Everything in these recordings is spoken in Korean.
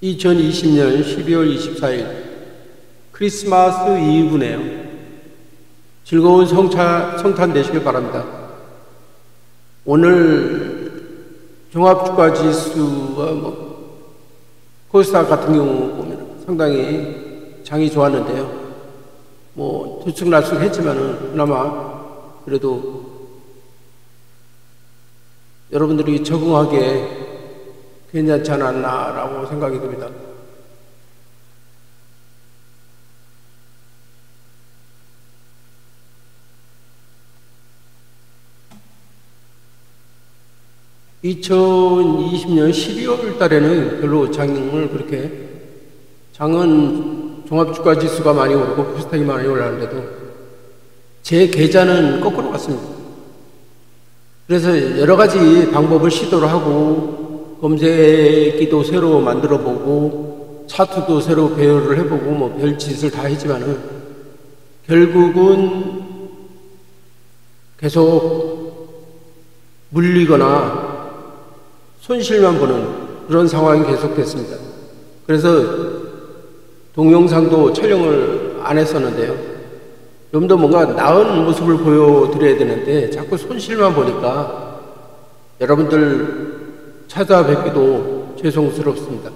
2020년 12월 24일 크리스마스 이브네요. 즐거운 성탄 되시길 바랍니다. 오늘 종합주가지수와 코스닥 같은 경우 보면 상당히 장이 좋았는데요. 들쑥날쑥 했지만은 그나마 그래도 여러분들이 적응하기에 괜찮지 않았나라고 생각이 듭니다. (2020년 12월) 달에는 별로 장은 종합주가지수가 많이 오르고 코스닥이 많이 올랐는데도 제 계좌는 거꾸로 갔습니다. 그래서 여러 가지 방법을 시도를 하고 검색기도 새로 만들어 보고 차트도 새로 배열을 해보고 별짓을 다 했지만은 결국은 계속 물리거나 손실만 보는 그런 상황이 계속됐습니다. 그래서 동영상도 촬영을 안 했었는데요. 좀 더 뭔가 나은 모습을 보여드려야 되는데 자꾸 손실만 보니까 여러분들 찾아뵙기도 죄송스럽습니다.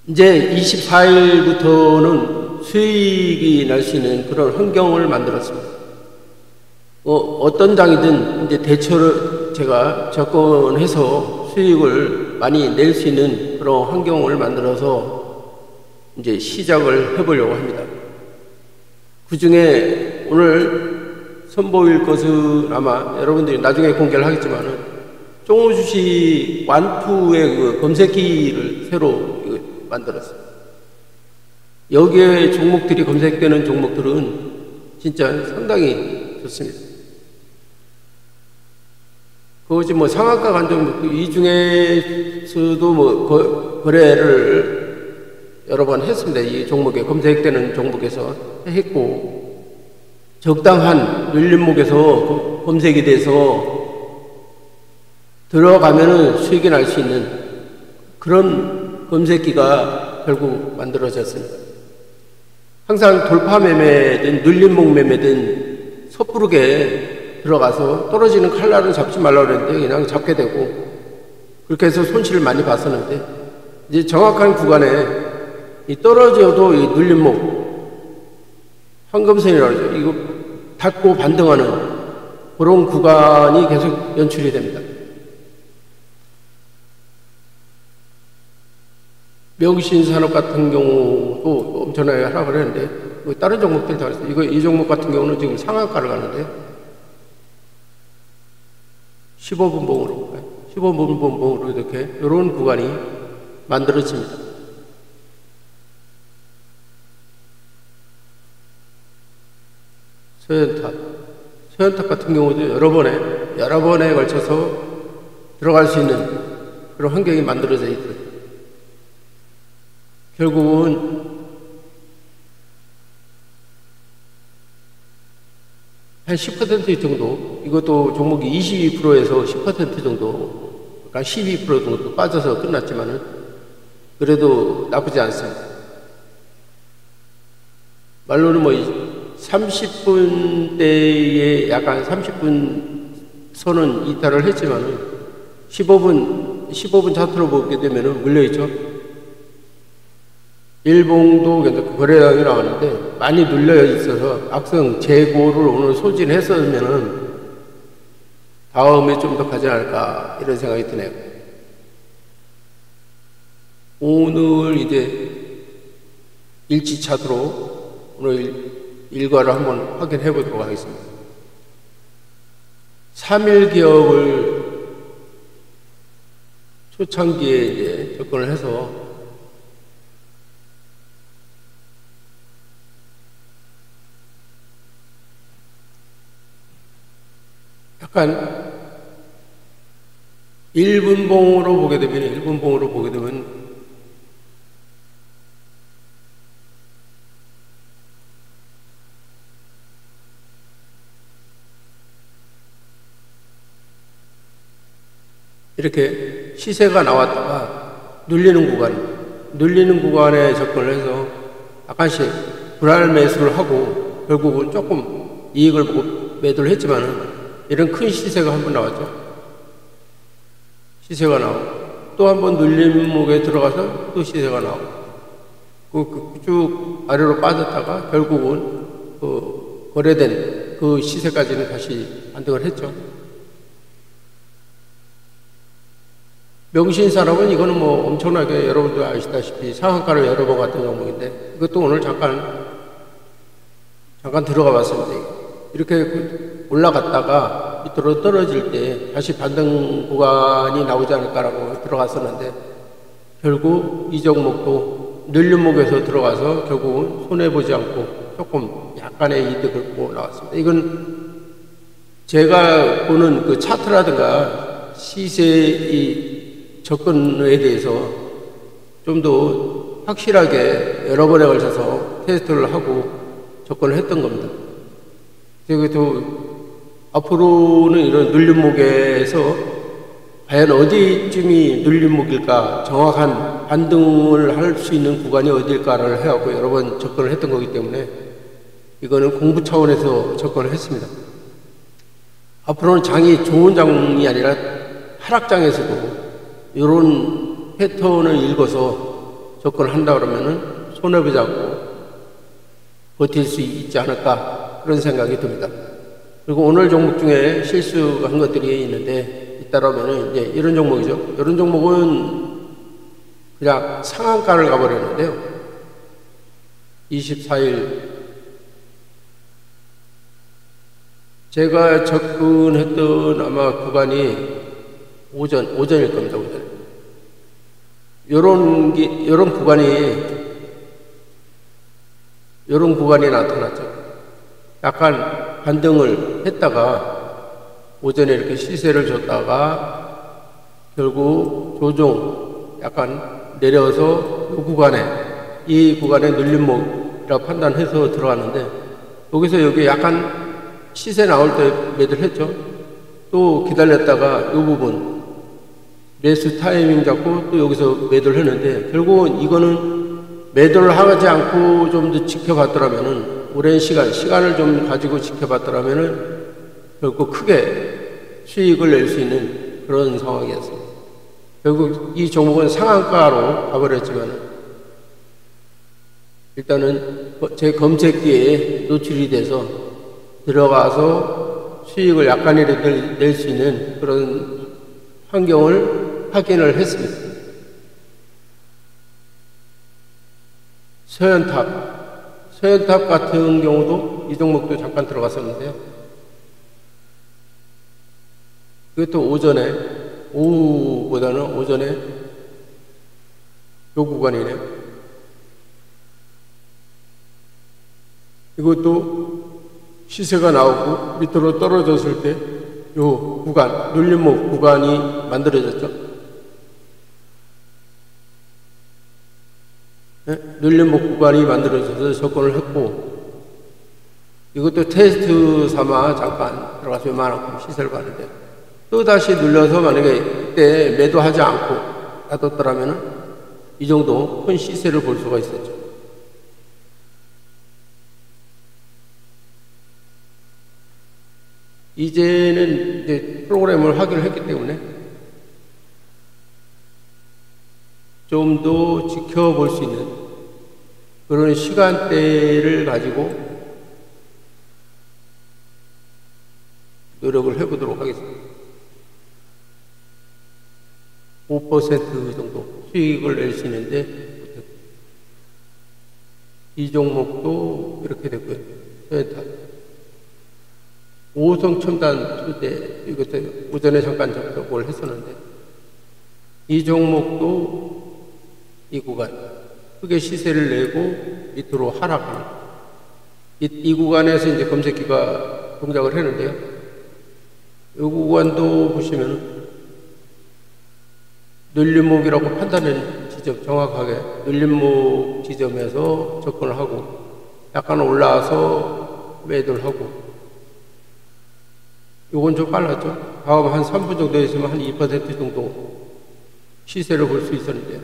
이제 24일부터는 수익이 날 수 있는 그런 환경을 만들었습니다. 어떤 장이든 이제 대처를 제가 접근해서 수익을 많이 낼 수 있는 그런 환경을 만들어서 이제 시작을 해보려고 합니다. 그 중에 오늘 선보일 것은 아마 여러분들이 나중에 공개를 하겠지만은 종우주식 완투의 그 검색기를 새로 만들었어요. 여기에 종목들이 검색되는 종목들은 진짜 상당히 좋습니다. 그것이 상한가 간 종목, 이 중에서도 거래를 여러 번 했습니다. 이 종목에, 검색되는 종목에서 했고, 적당한 눌림목에서 검색이 돼서 들어가면은 수익이 날 수 있는 그런 검색기가 결국 만들어졌습니다. 항상 돌파 매매든 눌림목 매매든 섣부르게 들어가서 떨어지는 칼날은 잡지 말라고 그랬는데 그냥 잡게 되고, 그렇게 해서 손실을 많이 봤었는데, 이제 정확한 구간에 떨어져도 이 눌림목, 황금선이라고 하죠. 이거 닫고 반등하는 그런 구간이 계속 연출이 됩니다. 명신산업 같은 경우도 엄청나게 하락을 했는데, 다른 종목들이 다 했어요. 이 종목 같은 경우는 지금 상한가를 가는데, 15분 봉으로 볼까요? 15분 봉으로 이렇게, 이런 구간이 만들어집니다. 서현탑 같은 경우도 여러 번에 걸쳐서 들어갈 수 있는 그런 환경이 만들어져 있거든요. 결국은 한 10% 정도, 이것도 종목이 22%에서 10% 정도, 그러니까 12% 정도 빠져서 끝났지만은 그래도 나쁘지 않습니다. 말로는 30분대에 약간 30분 선은 이탈을 했지만은 15분 차트로 보게 되면은 물려있죠. 일봉도 괜찮고 거래량이 나왔는데 많이 눌려 있어서 악성 재고를 오늘 소진했었으면은 다음에 좀 더 가지 않을까 이런 생각이 드네요. 오늘 이제 일지 차트로 오늘 일과를 한번 확인해 보도록 하겠습니다. 3일 기업을 초창기에 이제 접근을 해서 약간 1분봉으로 보게 되면 이렇게 시세가 나왔다가 눌리는 구간에 접근을 해서 약간씩 불안 매수를 하고 결국은 조금 이익을 보고 매도를 했지만은 이런 큰 시세가 한 번 나왔죠. 시세가 나오고 또 한 번 눌림목에 들어가서 또 시세가 나오고 쭉 아래로 빠졌다가 결국은 거래된 그 시세까지는 다시 반등을 했죠. 명신산업은 이거는 뭐 엄청나게 여러분도 아시다시피 상한가를 여러 번 갔던 종목인데 이것도 오늘 잠깐 들어가 봤습니다. 이렇게 올라갔다가 밑으로 떨어질 때 다시 반등 구간이 나오지 않을까라고 들어갔었는데 결국 이 종목도 눌림목에서 들어가서 결국은 손해보지 않고 조금 약간의 이득을 보고 나왔습니다. 이건 제가 보는 그 차트라든가 시세의 접근에 대해서 좀 더 확실하게 여러 번에 걸쳐서 테스트를 하고 접근을 했던 겁니다. 그리고 앞으로는 이런 눌림목에서 과연 어디쯤이 눌림목일까, 정확한 반등을 할 수 있는 구간이 어딜까를 해갖고 여러 번 접근을 했던 거기 때문에 이거는 공부 차원에서 접근을 했습니다. 앞으로는 장이 좋은 장이 아니라 하락장에서도 이런 패턴을 읽어서 접근을 한다 그러면은 손해보지 않고 버틸 수 있지 않을까 그런 생각이 듭니다. 그리고 오늘 종목 중에 실수한 것들이 있는데 잇따르면은 이제 이런 종목이죠. 이런 종목은 그냥 상한가를 가버렸는데요. 24일 제가 접근했던 아마 구간이 오전일 겁니다. 오전. 요런 구간이 나타났죠. 약간 반등을 했다가 오전에 이렇게 시세를 줬다가 결국 조정 약간 내려서 이 구간에 눌림목이라 판단해서 들어갔는데 여기서 여기 약간 시세 나올 때 매도를 했죠. 또 기다렸다가 이 부분 매수 타이밍 잡고 또 여기서 매도를 했는데 결국은 이거는 매도를 하지 않고 좀 더 지켜봤더라면은 오랜 시간을 좀 가지고 지켜봤더라면은 결국 크게 수익을 낼 수 있는 그런 상황이었습니다. 결국 이 종목은 상한가로 가버렸지만 일단은 제 검색기에 노출이 돼서 들어가서 수익을 약간이라도 낼 수 있는 그런 환경을 확인을 했습니다. 서현탑 같은 경우도 이 종목도 잠깐 들어갔었는데요. 그것도 오후보다는 오전에 요 구간이네요. 이것도 시세가 나오고 밑으로 떨어졌을 때 요 구간, 눌림목 구간이 만들어졌죠. 네? 눌림목 구간이 만들어져서 접근을 했고 이것도 테스트 삼아 잠깐 들어가서 요만큼 시세를 봤는데 또다시 눌려서 만약에 이때 매도하지 않고 놔뒀더라면 이 정도 큰 시세를 볼 수가 있었죠. 이제는 이제 프로그램을 하기로 했기 때문에 좀 더 지켜볼 수 있는 그런 시간대를 가지고 노력을 해보도록 하겠습니다. 5% 정도 수익을 낼 수 있는데 이 종목도 이렇게 됐고요. 오성 첨단 소재 이것도 오전에 잠깐 접속을 했었는데 이 종목도 이 구간 크게 시세를 내고 밑으로 하락하는 이 구간에서 이제 검색기가 동작을 했는데요. 이 구간도 보시면 눌림목이라고 판단한 지점 정확하게 눌림목 지점에서 접근을 하고 약간 올라와서 매도를 하고 요건 좀 빨랐죠. 다음 한 3분 정도 있으면 한 2% 정도 시세를 볼 수 있었는데요.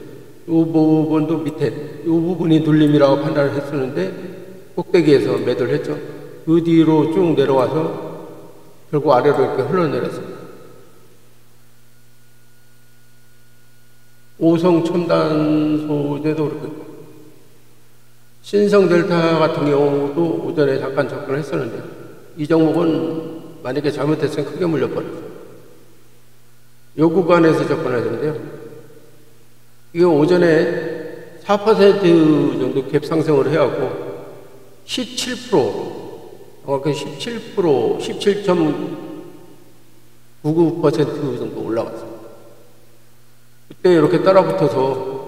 이 부분도 밑에 이 부분이 눌림이라고 판단을 했었는데 꼭대기에서 매도를 했죠. 그 뒤로 쭉 내려와서 결국 아래로 이렇게 흘러내렸습니다. 오성 첨단 소재도 그렇고 신성 델타 같은 경우도 오전에 잠깐 접근을 했었는데 이 종목은 만약에 잘못했으면 크게 물려버렸어요. 이 구간에서 접근했는데요. 이게 오전에 4% 정도 갭 상승을 해왔고 17% 정확히 17.99% 정도 올라갔어요. 그때 이렇게 따라붙어서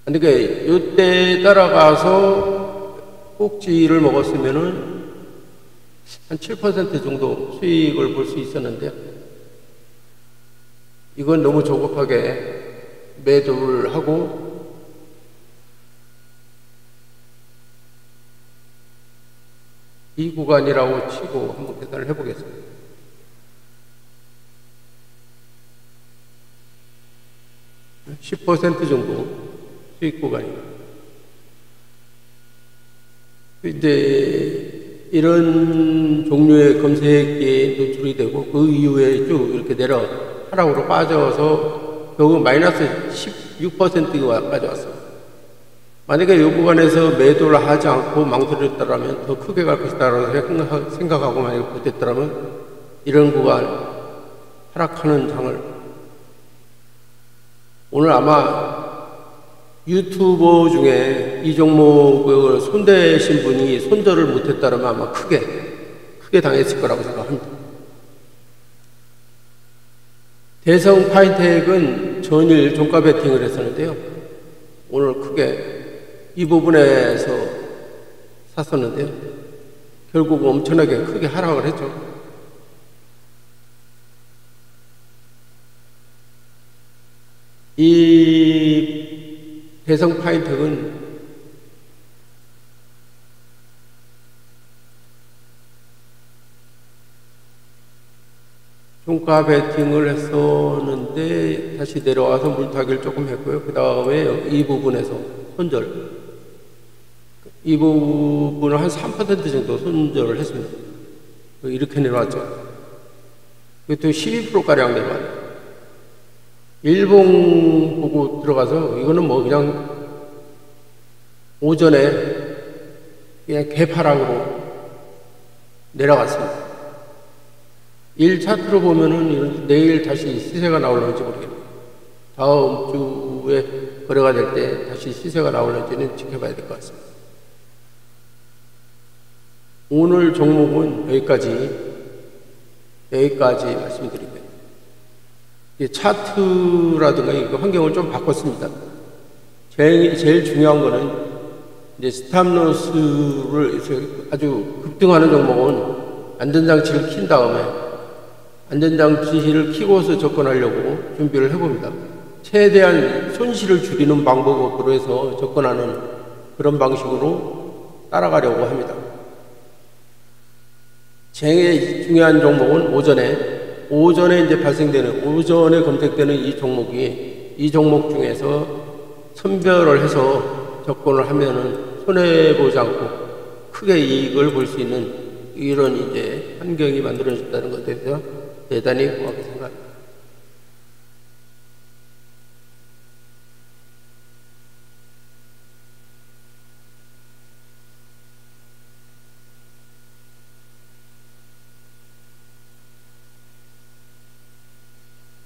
만약에 이때 따라가서 꼭지를 먹었으면은 한 7% 정도 수익을 볼 수 있었는데요. 이건 너무 조급하게 매도를 하고 이 구간이라고 치고 한번 계산을 해보겠습니다. (10% 정도) 수익 구간입니다. 이제 이런 종류의 검색에 노출이 되고 그 이후에 쭉 이렇게 내려 하락으로 빠져서 결국 마이너스 16%까지 왔어요. 만약에 이 구간에서 매도를 하지 않고 망설였더라면 더 크게 갈 것이다라고 생각하고 만약에 못했더라면 이런 구간 하락하는 장을 오늘 아마 유튜버 중에 이 종목을 손대신 분이 손절을 못했다면 아마 크게 당했을 거라고 생각합니다. 대성 파인텍은 전일 종가 베팅을 했었는데요. 오늘 크게 이 부분에서 샀었는데요. 결국 엄청나게 크게 하락을 했죠. 이 대성 파인텍은 종가 베팅을 했었는데 다시 내려와서 물타기를 조금 했고요. 그 다음에 이 부분에서 손절, 이 부분을 한 3% 정도 손절을 했습니다. 이렇게 내려왔죠. 이것도 12%가량 내려왔네요. 일봉 보고 들어가서 이거는 뭐 그냥 오전에 그냥 개파락으로 내려갔습니다. 1차트로 보면은 내일 다시 시세가 나올는지 모르겠네요. 다음 주에 거래가 될 때 다시 시세가 나올는지는 지켜봐야 될 것 같습니다. 오늘 종목은 여기까지 말씀드립니다. 차트라든가 이거 환경을 좀 바꿨습니다. 제일 중요한 거는 이제 스탑로스를 아주 급등하는 종목은 안전장치를 킨 다음에 안전장치를 키고서 접근하려고 준비를 해봅니다. 최대한 손실을 줄이는 방법으로 해서 접근하는 그런 방식으로 따라가려고 합니다. 제일 중요한 종목은 오전에 이제 발생되는, 오전에 검색되는 이 종목 중에서 선별을 해서 접근을 하면은 손해보지 않고 크게 이익을 볼 수 있는 이런 이제 환경이 만들어졌다는 것에 대해서 대단히 고맙게 생각합니다.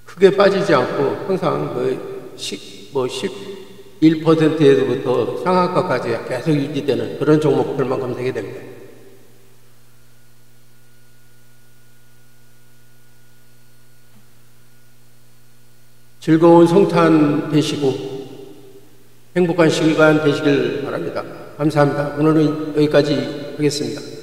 크게 빠지지 않고 항상 11%에서부터 상한가까지 계속 유지되는 그런 종목들만 검색이 됩니다. 즐거운 성탄 되시고 행복한 시간 되시길 바랍니다. 감사합니다. 오늘은 여기까지 하겠습니다.